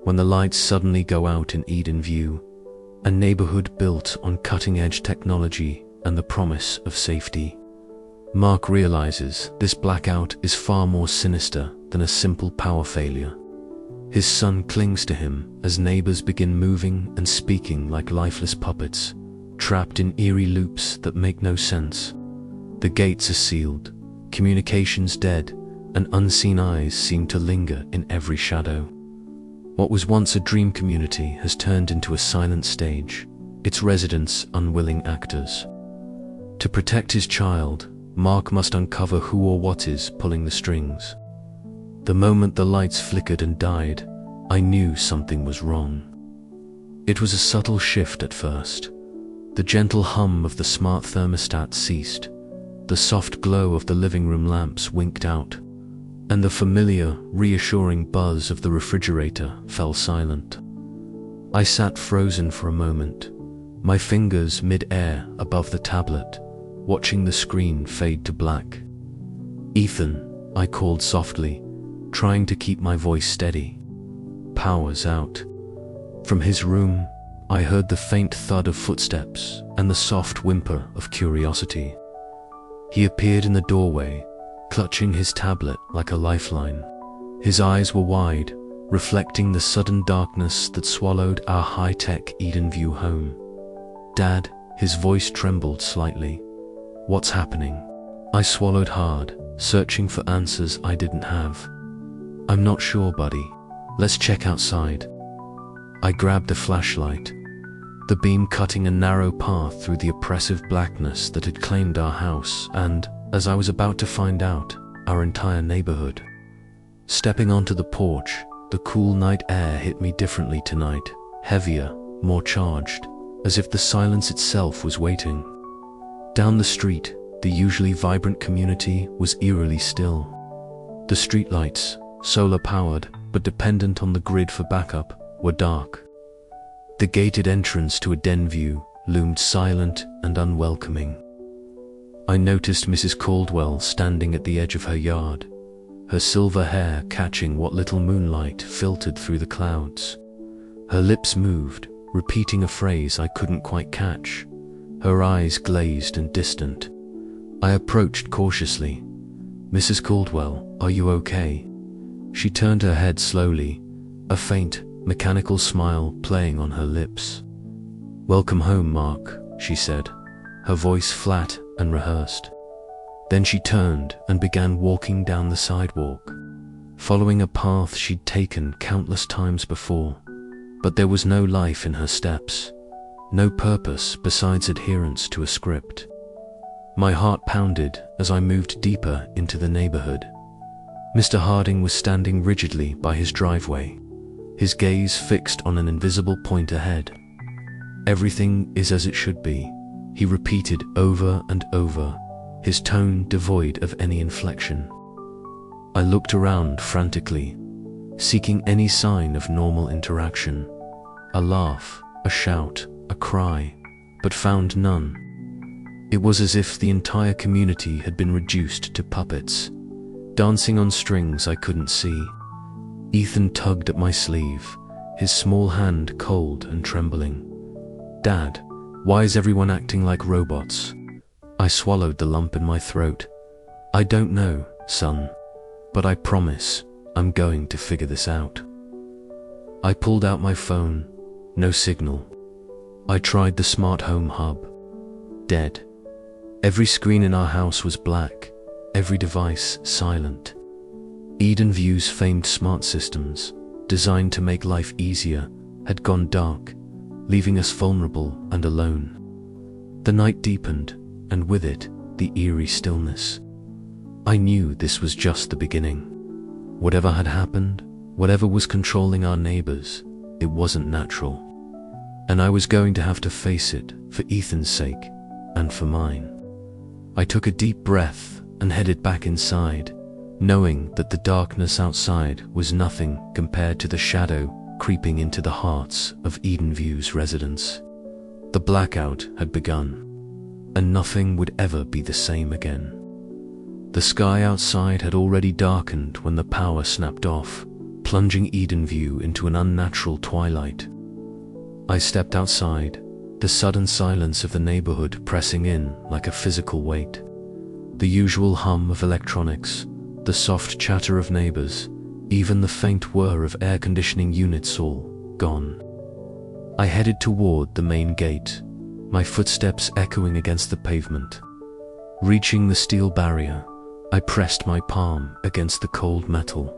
when the lights suddenly go out in Edenview, a neighborhood built on cutting-edge technology and the promise of safety. Mark realizes this blackout is far more sinister than a simple power failure. His son clings to him as neighbors begin moving and speaking like lifeless puppets, trapped in eerie loops that make no sense. The gates are sealed, communications dead, and unseen eyes seem to linger in every shadow. What was once a dream community has turned into a silent stage, its residents unwilling actors. To protect his child, Mark must uncover who or what is pulling the strings. The moment the lights flickered and died, I knew something was wrong. It was a subtle shift at first. The gentle hum of the smart thermostat ceased, the soft glow of the living room lamps winked out, and the familiar, reassuring buzz of the refrigerator fell silent. I sat frozen for a moment, my fingers mid-air above the tablet, watching the screen fade to black. "Ethan," I called softly, trying to keep my voice steady. "Power's out." From his room, I heard the faint thud of footsteps and the soft whimper of curiosity. He appeared in the doorway, clutching his tablet like a lifeline. His eyes were wide, reflecting the sudden darkness that swallowed our high-tech Edenview home. "Dad," his voice trembled slightly. "What's happening?" I swallowed hard, searching for answers I didn't have. "I'm not sure, buddy. Let's check outside." I grabbed a flashlight, the beam cutting a narrow path through the oppressive blackness that had claimed our house and, as I was about to find out, our entire neighborhood. Stepping onto the porch, the cool night air hit me differently tonight, heavier, more charged, as if the silence itself was waiting. Down the street, the usually vibrant community was eerily still. The streetlights, solar-powered but dependent on the grid for backup, were dark. The gated entrance to Edenview loomed silent and unwelcoming. I noticed Mrs. Caldwell standing at the edge of her yard, her silver hair catching what little moonlight filtered through the clouds. Her lips moved, repeating a phrase I couldn't quite catch, her eyes glazed and distant. I approached cautiously. "Mrs. Caldwell, are you okay?" She turned her head slowly, a faint, mechanical smile playing on her lips. "Welcome home, Mark," she said, her voice flat and rehearsed. Then she turned and began walking down the sidewalk, following a path she'd taken countless times before. But there was no life in her steps, no purpose besides adherence to a script. My heart pounded as I moved deeper into the neighborhood. Mr. Harding was standing rigidly by his driveway, his gaze fixed on an invisible point ahead. "Everything is as it should be," he repeated over and over, his tone devoid of any inflection. I looked around frantically, seeking any sign of normal interaction. A laugh, a shout, a cry, but found none. It was as if the entire community had been reduced to puppets, dancing on strings I couldn't see. Ethan tugged at my sleeve, his small hand cold and trembling. "Dad, why is everyone acting like robots?" I swallowed the lump in my throat. "I don't know, son, but I promise I'm going to figure this out." I pulled out my phone. No signal. I tried the smart home hub. Dead. Every screen in our house was black, every device silent. Edenview's famed smart systems, designed to make life easier, had gone dark, leaving us vulnerable and alone. The night deepened, and with it, the eerie stillness. I knew this was just the beginning. Whatever had happened, whatever was controlling our neighbors, it wasn't natural. And I was going to have to face it for Ethan's sake and for mine. I took a deep breath and headed back inside, knowing that the darkness outside was nothing compared to the shadow creeping into the hearts of Edenview's residents. The blackout had begun, and nothing would ever be the same again. The sky outside had already darkened when the power snapped off, plunging Edenview into an unnatural twilight. I stepped outside, the sudden silence of the neighborhood pressing in like a physical weight. The usual hum of electronics, the soft chatter of neighbors, even the faint whir of air conditioning units all gone. I headed toward the main gate, my footsteps echoing against the pavement. Reaching the steel barrier, I pressed my palm against the cold metal.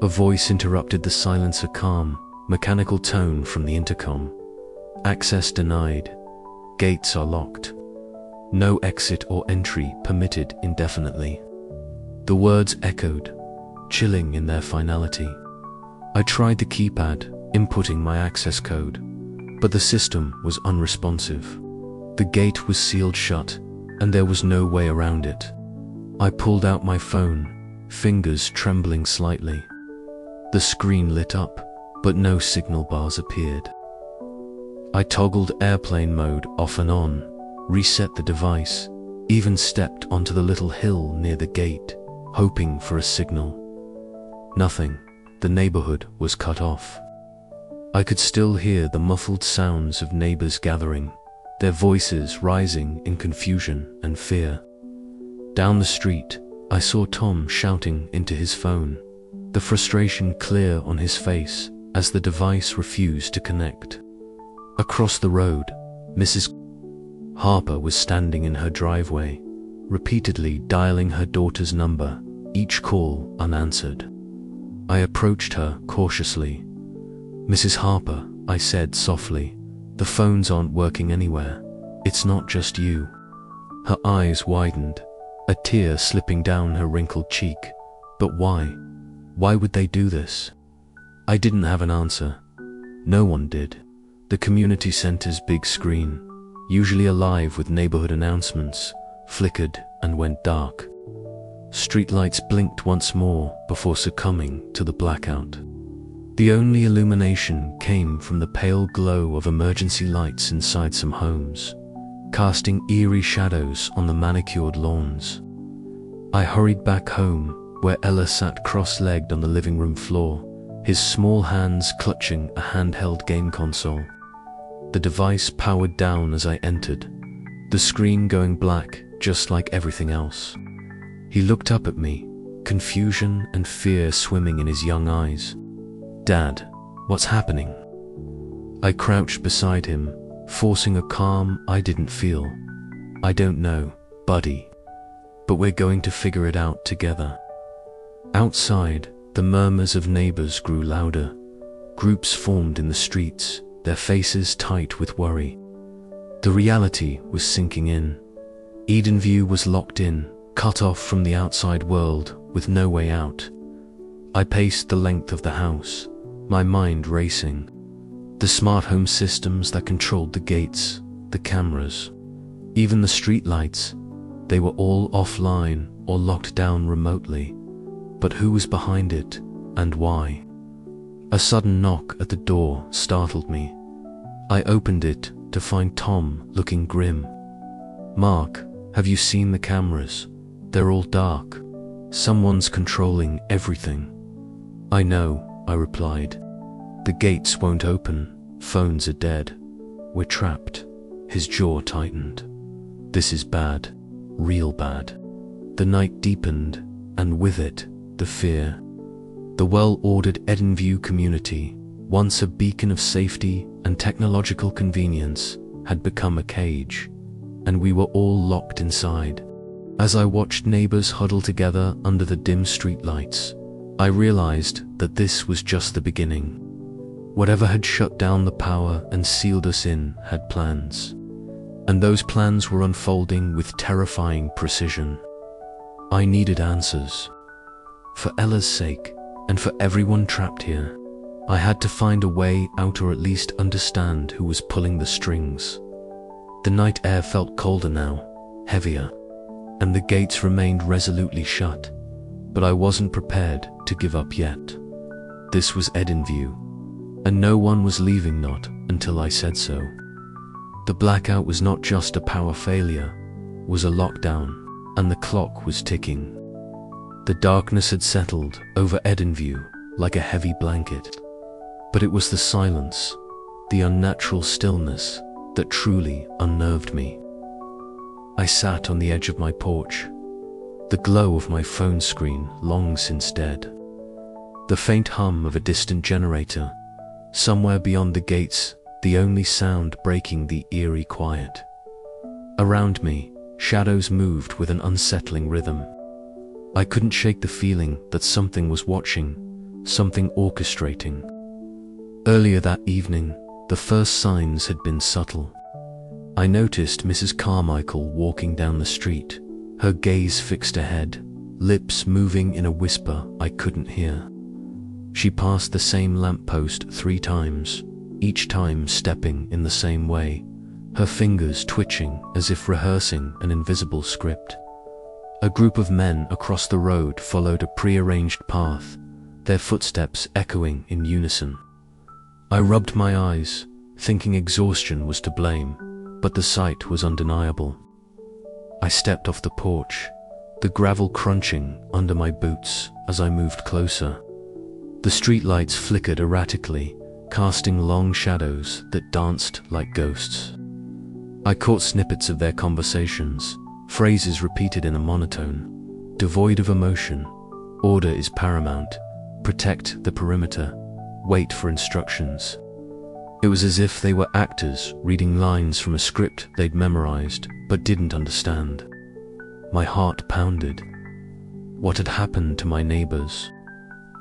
A voice interrupted the silence, a calm, mechanical tone from the intercom. Access denied. Gates are locked. No exit or entry permitted indefinitely. The words echoed, chilling in their finality. I tried the keypad, inputting my access code, but the system was unresponsive. The gate was sealed shut, and there was no way around it. I pulled out my phone, fingers trembling slightly. The screen lit up, but no signal bars appeared. I toggled airplane mode off and on, reset the device, even stepped onto the little hill near the gate, hoping for a signal. Nothing. The neighborhood was cut off. I could still hear the muffled sounds of neighbors gathering, their voices rising in confusion and fear. Down the street, I saw Tom shouting into his phone, the frustration clear on his face as the device refused to connect. Across the road, Mrs. Harper was standing in her driveway, repeatedly dialing her daughter's number, each call unanswered. I approached her cautiously. "Mrs. Harper," I said softly, "the phones aren't working anywhere. It's not just you." Her eyes widened, a tear slipping down her wrinkled cheek. But why? Why would they do this? I didn't have an answer. No one did. The community center's big screen, usually alive with neighborhood announcements, flickered and went dark. Streetlights blinked once more before succumbing to the blackout. The only illumination came from the pale glow of emergency lights inside some homes, casting eerie shadows on the manicured lawns. I hurried back home, where Ella sat cross-legged on the living room floor, his small hands clutching a handheld game console. The device powered down as I entered, the screen going black just like everything else. He looked up at me, confusion and fear swimming in his young eyes. "Dad, what's happening?" I crouched beside him, forcing a calm I didn't feel. "I don't know, buddy. But we're going to figure it out together." Outside, the murmurs of neighbors grew louder. Groups formed in the streets, their faces tight with worry. The reality was sinking in. Edenview was locked in, cut off from the outside world, with no way out. I paced the length of the house, my mind racing. The smart home systems that controlled the gates, the cameras, even the streetlights, they were all offline or locked down remotely. But who was behind it, and why? A sudden knock at the door startled me. I opened it to find Tom looking grim. "Mark, have you seen the cameras? They're all dark. Someone's controlling everything." "I know," I replied. "The gates won't open. Phones are dead. We're trapped." His jaw tightened. "This is bad. Real bad." The night deepened, and with it, the fear. The well-ordered Edenview community, once a beacon of safety and technological convenience, had become a cage, and we were all locked inside. As I watched neighbors huddle together under the dim streetlights, I realized that this was just the beginning. Whatever had shut down the power and sealed us in had plans, and those plans were unfolding with terrifying precision. I needed answers. For Ella's sake, and for everyone trapped here, I had to find a way out, or at least understand who was pulling the strings. The night air felt colder now, heavier, and the gates remained resolutely shut, but I wasn't prepared to give up yet. This was Edenview, and no one was leaving, not until I said so. The blackout was not just a power failure, it was a lockdown, and the clock was ticking. The darkness had settled over Edenview, like a heavy blanket. But it was the silence, the unnatural stillness, that truly unnerved me. I sat on the edge of my porch, the glow of my phone screen long since dead, the faint hum of a distant generator, somewhere beyond the gates, the only sound breaking the eerie quiet. Around me, shadows moved with an unsettling rhythm. I couldn't shake the feeling that something was watching, something orchestrating. Earlier that evening, the first signs had been subtle. I noticed Mrs. Carmichael walking down the street, her gaze fixed ahead, lips moving in a whisper I couldn't hear. She passed the same lamppost 3 times, each time stepping in the same way, her fingers twitching as if rehearsing an invisible script. A group of men across the road followed a prearranged path, their footsteps echoing in unison. I rubbed my eyes, thinking exhaustion was to blame, but the sight was undeniable. I stepped off the porch, the gravel crunching under my boots as I moved closer. The streetlights flickered erratically, casting long shadows that danced like ghosts. I caught snippets of their conversations, phrases repeated in a monotone, devoid of emotion. Order is paramount. Protect the perimeter. Wait for instructions. It was as if they were actors reading lines from a script they'd memorized but didn't understand. My heart pounded. What had happened to my neighbors?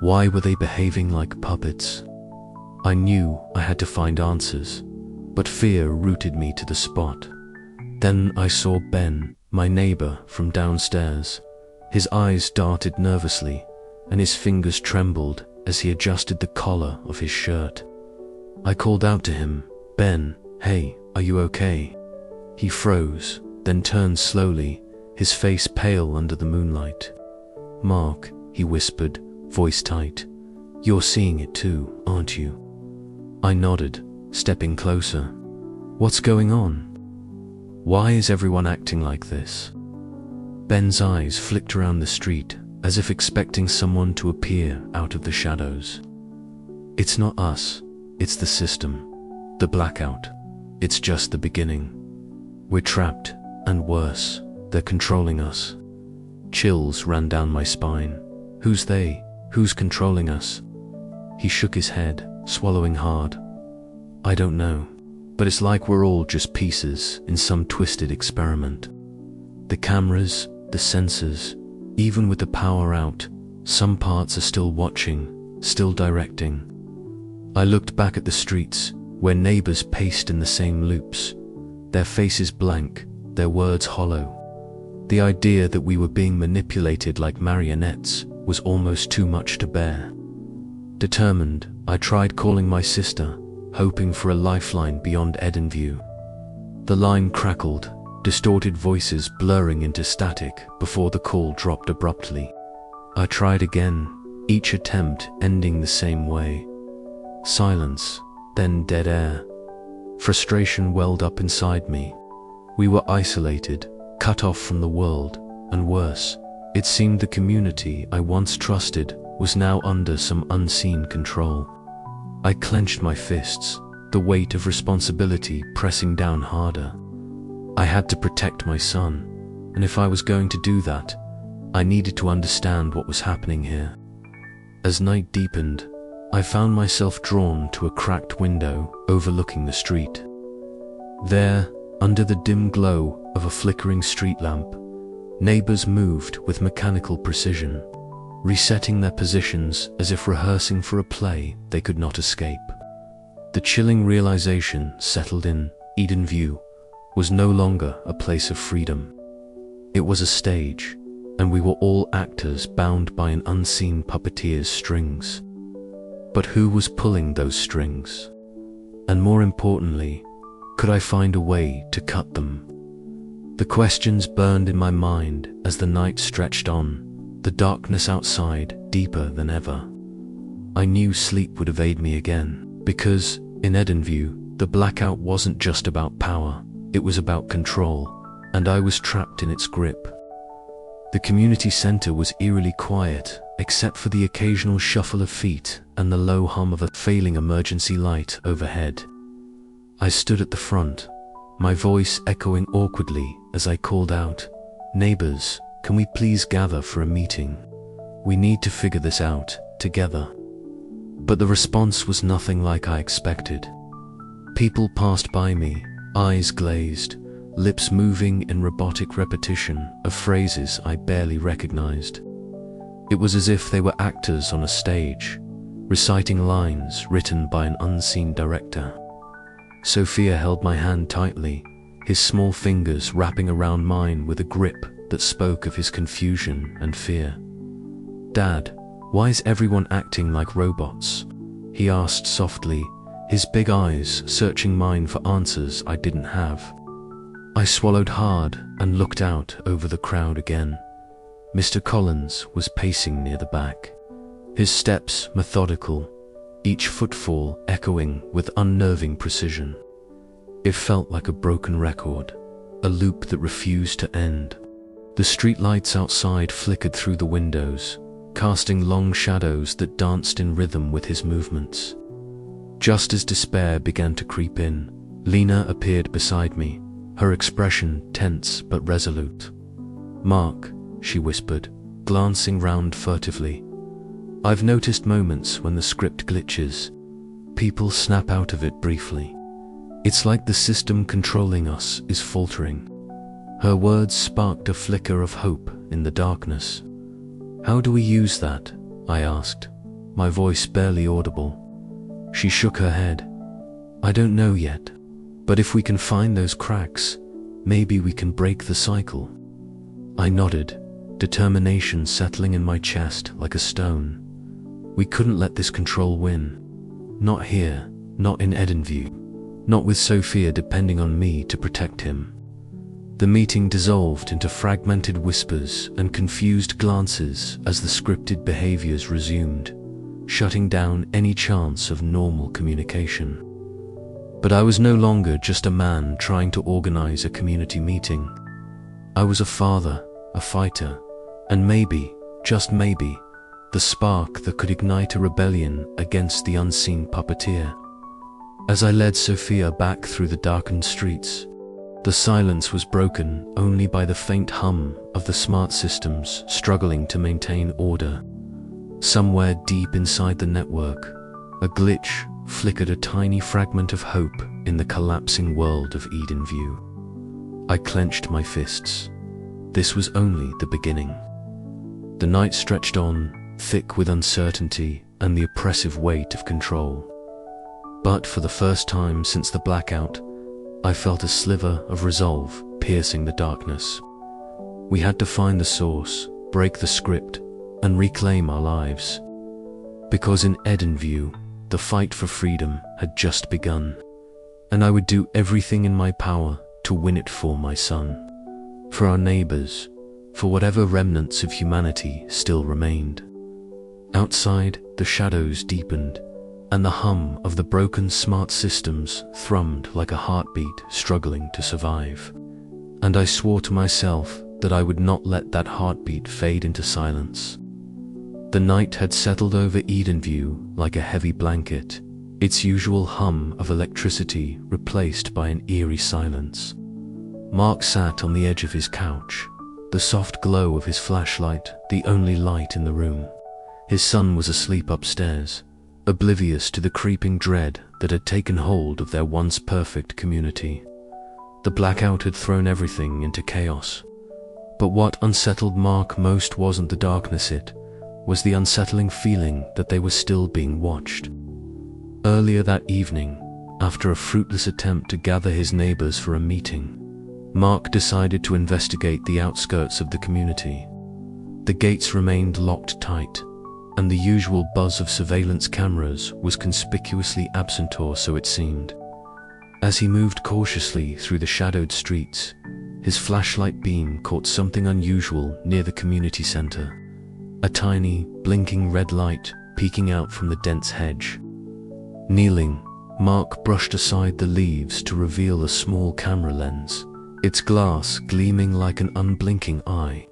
Why were they behaving like puppets? I knew I had to find answers, but fear rooted me to the spot. Then I saw Ben, my neighbor from downstairs. His eyes darted nervously, and his fingers trembled as he adjusted the collar of his shirt. I called out to him, "Ben, hey, are you okay?" He froze, then turned slowly, his face pale under the moonlight. "Mark," he whispered, voice tight, "you're seeing it too, aren't you?" I nodded, stepping closer. "What's going on? Why is everyone acting like this?" Ben's eyes flicked around the street, as if expecting someone to appear out of the shadows. "It's not us, it's the system, the blackout. It's just the beginning. We're trapped, and worse, they're controlling us." Chills ran down my spine. "Who's they? Who's controlling us?" He shook his head, swallowing hard. "I don't know, but it's like we're all just pieces in some twisted experiment. The cameras, the sensors, even with the power out, some parts are still watching, still directing." I looked back at the streets, where neighbors paced in the same loops, their faces blank, their words hollow. The idea that we were being manipulated like marionettes was almost too much to bear. Determined, I tried calling my sister, hoping for a lifeline beyond Edenview. The line crackled, distorted voices blurring into static before the call dropped abruptly. I tried again, each attempt ending the same way. Silence, then dead air. Frustration welled up inside me. We were isolated, cut off from the world, and worse, it seemed the community I once trusted was now under some unseen control. I clenched my fists, the weight of responsibility pressing down harder. I had to protect my son, and if I was going to do that, I needed to understand what was happening here. As night deepened, I found myself drawn to a cracked window overlooking the street. There, under the dim glow of a flickering street lamp, neighbors moved with mechanical precision, resetting their positions as if rehearsing for a play they could not escape. The chilling realization settled in. Edenview was no longer a place of freedom. It was a stage, and we were all actors bound by an unseen puppeteer's strings. But who was pulling those strings? And more importantly, could I find a way to cut them? The questions burned in my mind as the night stretched on, the darkness outside deeper than ever. I knew sleep would evade me again, because, in Edenview, the blackout wasn't just about power, it was about control, and I was trapped in its grip. The community center was eerily quiet, except for the occasional shuffle of feet and the low hum of a failing emergency light overhead. I stood at the front, my voice echoing awkwardly as I called out, "Neighbors, can we please gather for a meeting? We need to figure this out together." But the response was nothing like I expected. People passed by me, eyes glazed, lips moving in robotic repetition of phrases I barely recognized. It was as if they were actors on a stage, reciting lines written by an unseen director. Sophia held my hand tightly, his small fingers wrapping around mine with a grip that spoke of his confusion and fear. "Dad, why is everyone acting like robots?" he asked softly, his big eyes searching mine for answers I didn't have. I swallowed hard and looked out over the crowd again. Mr. Collins was pacing near the back, his steps methodical, each footfall echoing with unnerving precision. It felt like a broken record, a loop that refused to end. The streetlights outside flickered through the windows, casting long shadows that danced in rhythm with his movements. Just as despair began to creep in, Lena appeared beside me, her expression tense but resolute. "Mark," she whispered, glancing round furtively. "I've noticed moments when the script glitches. People snap out of it briefly. It's like the system controlling us is faltering." Her words sparked a flicker of hope in the darkness. "How do we use that?" I asked, my voice barely audible. She shook her head. "I don't know yet, but if we can find those cracks, maybe we can break the cycle." I nodded, determination settling in my chest like a stone. We couldn't let this control win. Not here, not in Edenview, not with Sophia depending on me to protect him. The meeting dissolved into fragmented whispers and confused glances as the scripted behaviors resumed, shutting down any chance of normal communication. But I was no longer just a man trying to organize a community meeting. I was a father, a fighter, and maybe, just maybe, the spark that could ignite a rebellion against the unseen puppeteer. As I led Sophia back through the darkened streets, the silence was broken only by the faint hum of the smart systems struggling to maintain order. Somewhere deep inside the network, a glitch flickered a tiny fragment of hope in the collapsing world of Edenview. I clenched my fists. This was only the beginning. The night stretched on, thick with uncertainty and the oppressive weight of control. But for the first time since the blackout, I felt a sliver of resolve piercing the darkness. We had to find the source, break the script, and reclaim our lives. Because in Edenview, the fight for freedom had just begun, and I would do everything in my power to win it for my son, for our neighbors, for whatever remnants of humanity still remained. Outside, the shadows deepened, and the hum of the broken smart systems thrummed like a heartbeat struggling to survive. And I swore to myself that I would not let that heartbeat fade into silence. The night had settled over Edenview like a heavy blanket, its usual hum of electricity replaced by an eerie silence. Mark sat on the edge of his couch, the soft glow of his flashlight the only light in the room. His son was asleep upstairs, oblivious to the creeping dread that had taken hold of their once perfect community. The blackout had thrown everything into chaos. But what unsettled Mark most wasn't the darkness, it was the unsettling feeling that they were still being watched. Earlier that evening, after a fruitless attempt to gather his neighbors for a meeting, Mark decided to investigate the outskirts of the community. The gates remained locked tight, and the usual buzz of surveillance cameras was conspicuously absent, or so it seemed. As he moved cautiously through the shadowed streets, his flashlight beam caught something unusual near the community center. A tiny, blinking red light peeking out from the dense hedge. Kneeling, Mark brushed aside the leaves to reveal a small camera lens, its glass gleaming like an unblinking eye.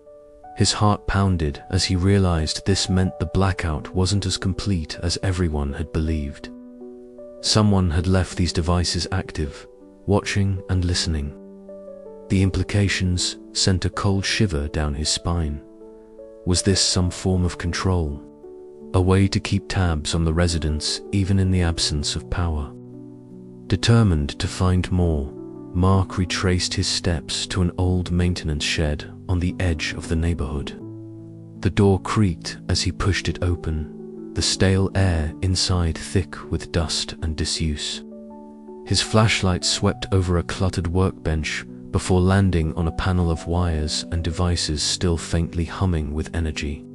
His heart pounded as he realized this meant the blackout wasn't as complete as everyone had believed. Someone had left these devices active, watching and listening. The implications sent a cold shiver down his spine. Was this some form of control? A way to keep tabs on the residents even in the absence of power? Determined to find more, Mark retraced his steps to an old maintenance shed on the edge of the neighborhood. The door creaked as he pushed it open, the stale air inside thick with dust and disuse. His flashlight swept over a cluttered workbench before landing on a panel of wires and devices still faintly humming with energy.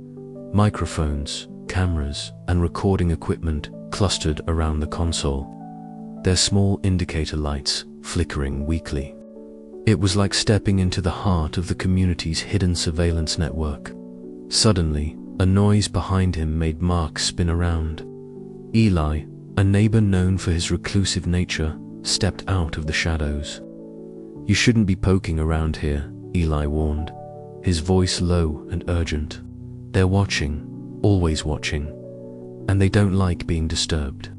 Microphones, cameras, and recording equipment clustered around the console, their small indicator lights flickering weakly. It was like stepping into the heart of the community's hidden surveillance network. Suddenly, a noise behind him made Mark spin around. Eli, a neighbor known for his reclusive nature, stepped out of the shadows. "You shouldn't be poking around here," Eli warned, his voice low and urgent. "They're watching, always watching, and they don't like being disturbed."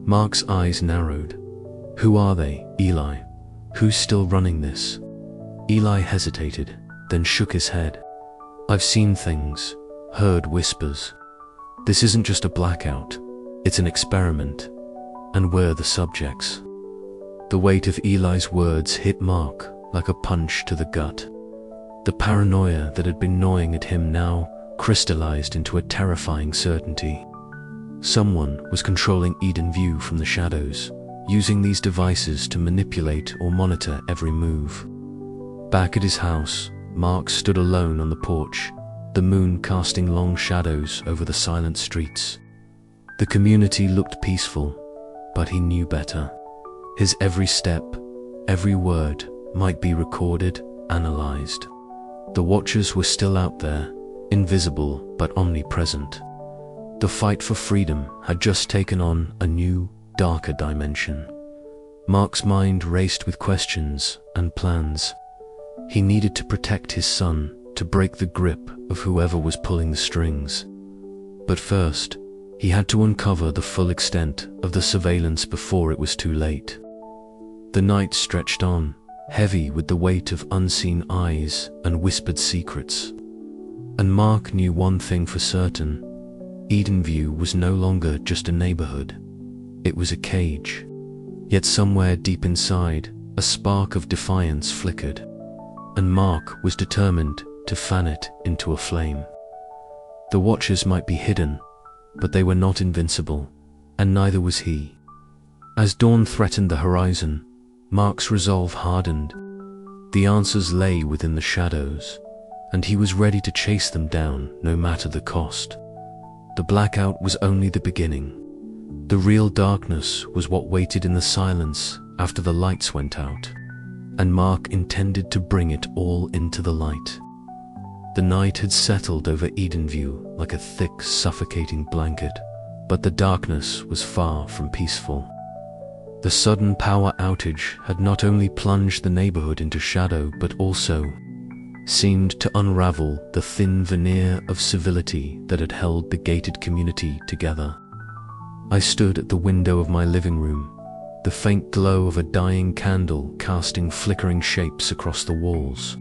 Mark's eyes narrowed. "Who are they, Eli? Who's still running this?" Eli hesitated, then shook his head. "I've seen things, heard whispers. This isn't just a blackout, it's an experiment, and we're the subjects." The weight of Eli's words hit Mark like a punch to the gut. The paranoia that had been gnawing at him now crystallized into a terrifying certainty. Someone was controlling Edenview from the shadows, using these devices to manipulate or monitor every move. Back at his house, Mark stood alone on the porch, the moon casting long shadows over the silent streets. The community looked peaceful, but he knew better. His every step, every word might be recorded, analyzed. The watchers were still out there, invisible but omnipresent. The fight for freedom had just taken on a new, darker dimension. Mark's mind raced with questions and plans. He needed to protect his son, to break the grip of whoever was pulling the strings. But first, he had to uncover the full extent of the surveillance before it was too late. The night stretched on, heavy with the weight of unseen eyes and whispered secrets. And Mark knew one thing for certain: Edenview was no longer just a neighborhood. It was a cage. Yet somewhere deep inside, a spark of defiance flickered, and Mark was determined to fan it into a flame. The watchers might be hidden, but they were not invincible, and neither was he. As dawn threatened the horizon, Mark's resolve hardened. The answers lay within the shadows, and he was ready to chase them down no matter the cost. The blackout was only the beginning. The real darkness was what waited in the silence after the lights went out, and Mark intended to bring it all into the light. The night had settled over Edenview like a thick, suffocating blanket, but the darkness was far from peaceful. The sudden power outage had not only plunged the neighborhood into shadow, but also seemed to unravel the thin veneer of civility that had held the gated community together. I stood at the window of my living room, the faint glow of a dying candle casting flickering shapes across the walls,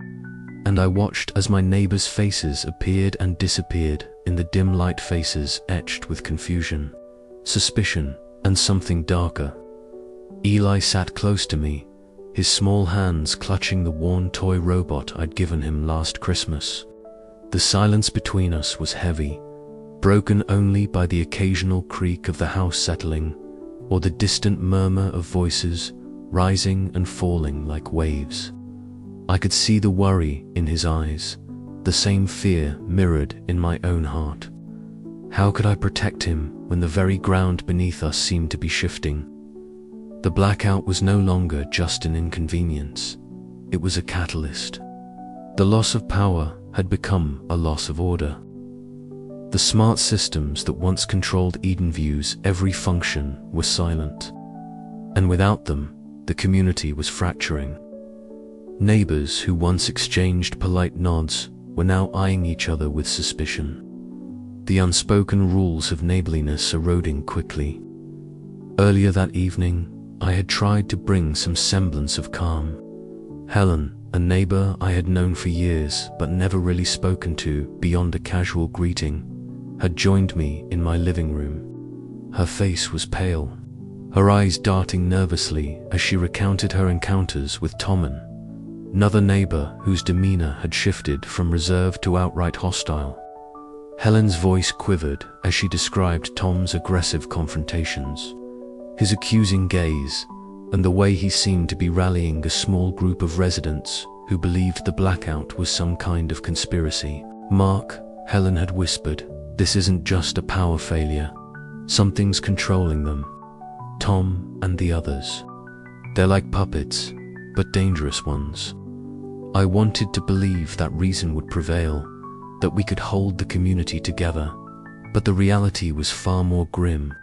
and I watched as my neighbors' faces appeared and disappeared in the dim light, faces etched with confusion, suspicion, and something darker. Eli sat close to me, his small hands clutching the worn toy robot I'd given him last Christmas. The silence between us was heavy, broken only by the occasional creak of the house settling, or the distant murmur of voices rising and falling like waves. I could see the worry in his eyes, the same fear mirrored in my own heart. How could I protect him when the very ground beneath us seemed to be shifting? The blackout was no longer just an inconvenience. It was a catalyst. The loss of power had become a loss of order. The smart systems that once controlled Edenview's every function were silent, and without them, the community was fracturing. Neighbors who once exchanged polite nods were now eyeing each other with suspicion. The unspoken rules of neighborliness eroding quickly. Earlier that evening, I had tried to bring some semblance of calm. Helen, a neighbor I had known for years but never really spoken to beyond a casual greeting, had joined me in my living room. Her face was pale, her eyes darting nervously as she recounted her encounters with Tommen, another neighbor whose demeanor had shifted from reserved to outright hostile. Helen's voice quivered as she described Tom's aggressive confrontations, his accusing gaze, and the way he seemed to be rallying a small group of residents who believed the blackout was some kind of conspiracy. "Mark," Helen had whispered, "this isn't just a power failure. Something's controlling them. Tom and the others. They're like puppets, but dangerous ones." I wanted to believe that reason would prevail, that we could hold the community together, but the reality was far more grim.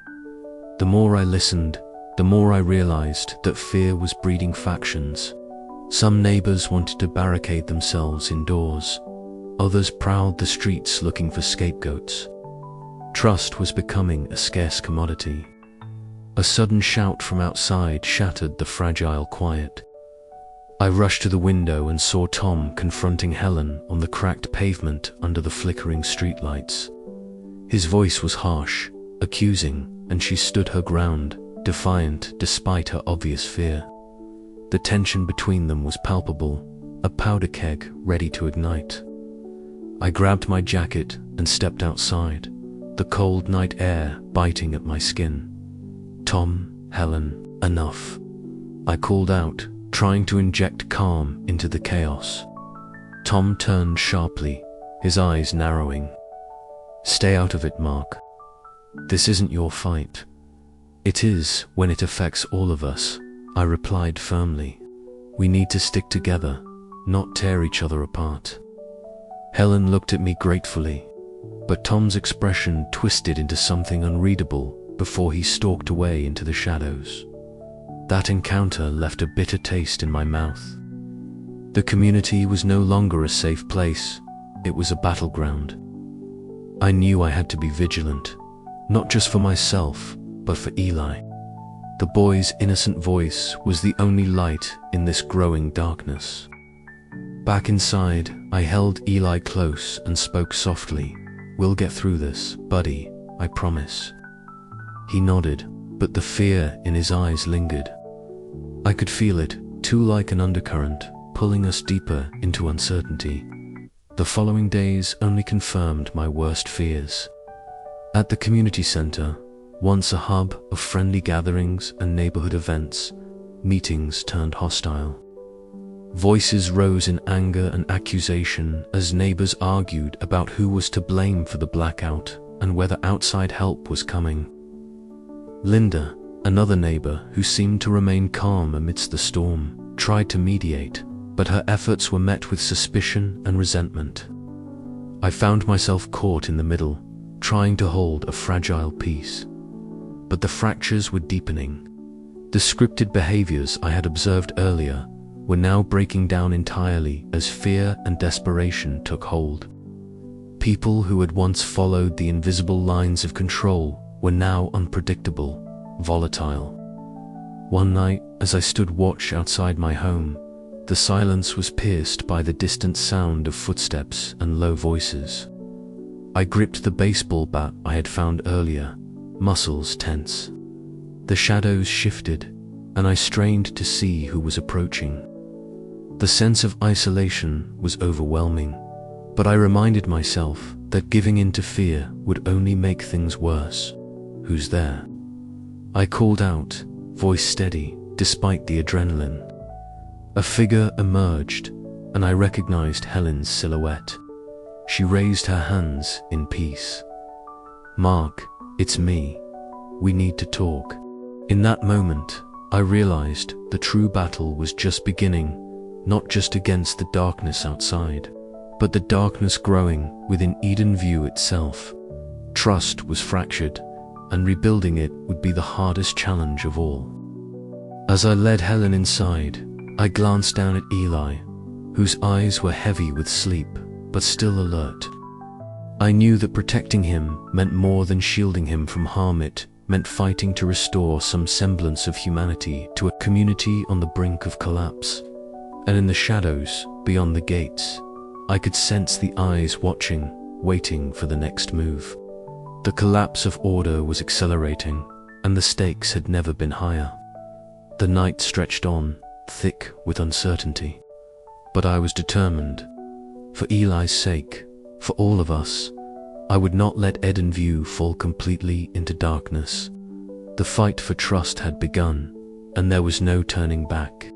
The more I listened, the more I realized that fear was breeding factions. Some neighbors wanted to barricade themselves indoors. Others prowled the streets looking for scapegoats. Trust was becoming a scarce commodity. A sudden shout from outside shattered the fragile quiet. I rushed to the window and saw Tom confronting Helen on the cracked pavement under the flickering streetlights. His voice was harsh, accusing, and she stood her ground, defiant despite her obvious fear. The tension between them was palpable, a powder keg ready to ignite. I grabbed my jacket and stepped outside, the cold night air biting at my skin. "Tom, Helen, enough," I called out, trying to inject calm into the chaos. Tom turned sharply, his eyes narrowing. "Stay out of it, Mark. This isn't your fight." "It is when it affects all of us," I replied firmly. "We need to stick together, not tear each other apart." Helen looked at me gratefully, but Tom's expression twisted into something unreadable before he stalked away into the shadows. That encounter left a bitter taste in my mouth. The community was no longer a safe place, it was a battleground. I knew I had to be vigilant, not just for myself, but for Eli. The boy's innocent voice was the only light in this growing darkness. Back inside, I held Eli close and spoke softly. "We'll get through this, buddy, I promise." He nodded, but the fear in his eyes lingered. I could feel it, too, like an undercurrent, pulling us deeper into uncertainty. The following days only confirmed my worst fears. At the community center, once a hub of friendly gatherings and neighborhood events, meetings turned hostile. Voices rose in anger and accusation as neighbors argued about who was to blame for the blackout and whether outside help was coming. Linda, another neighbor who seemed to remain calm amidst the storm, tried to mediate, but her efforts were met with suspicion and resentment. I found myself caught in the middle, trying to hold a fragile peace. But the fractures were deepening. The scripted behaviors I had observed earlier were now breaking down entirely as fear and desperation took hold. People who had once followed the invisible lines of control were now unpredictable, volatile. One night, as I stood watch outside my home, the silence was pierced by the distant sound of footsteps and low voices. I gripped the baseball bat I had found earlier, muscles tense. The shadows shifted, and I strained to see who was approaching. The sense of isolation was overwhelming, but I reminded myself that giving in to fear would only make things worse. "Who's there?" I called out, voice steady despite the adrenaline. A figure emerged, and I recognized Helen's silhouette. She raised her hands in peace. "Mark, it's me. We need to talk." In that moment, I realized the true battle was just beginning, not just against the darkness outside, but the darkness growing within Edenview itself. Trust was fractured, and rebuilding it would be the hardest challenge of all. As I led Helen inside, I glanced down at Eli, whose eyes were heavy with sleep, but still alert. I knew that protecting him meant more than shielding him from harm. It meant fighting to restore some semblance of humanity to a community on the brink of collapse. And in the shadows, beyond the gates, I could sense the eyes watching, waiting for the next move. The collapse of order was accelerating, and the stakes had never been higher. The night stretched on, thick with uncertainty. But I was determined. For Eli's sake, for all of us, I would not let Edenview fall completely into darkness. The fight for trust had begun, and there was no turning back.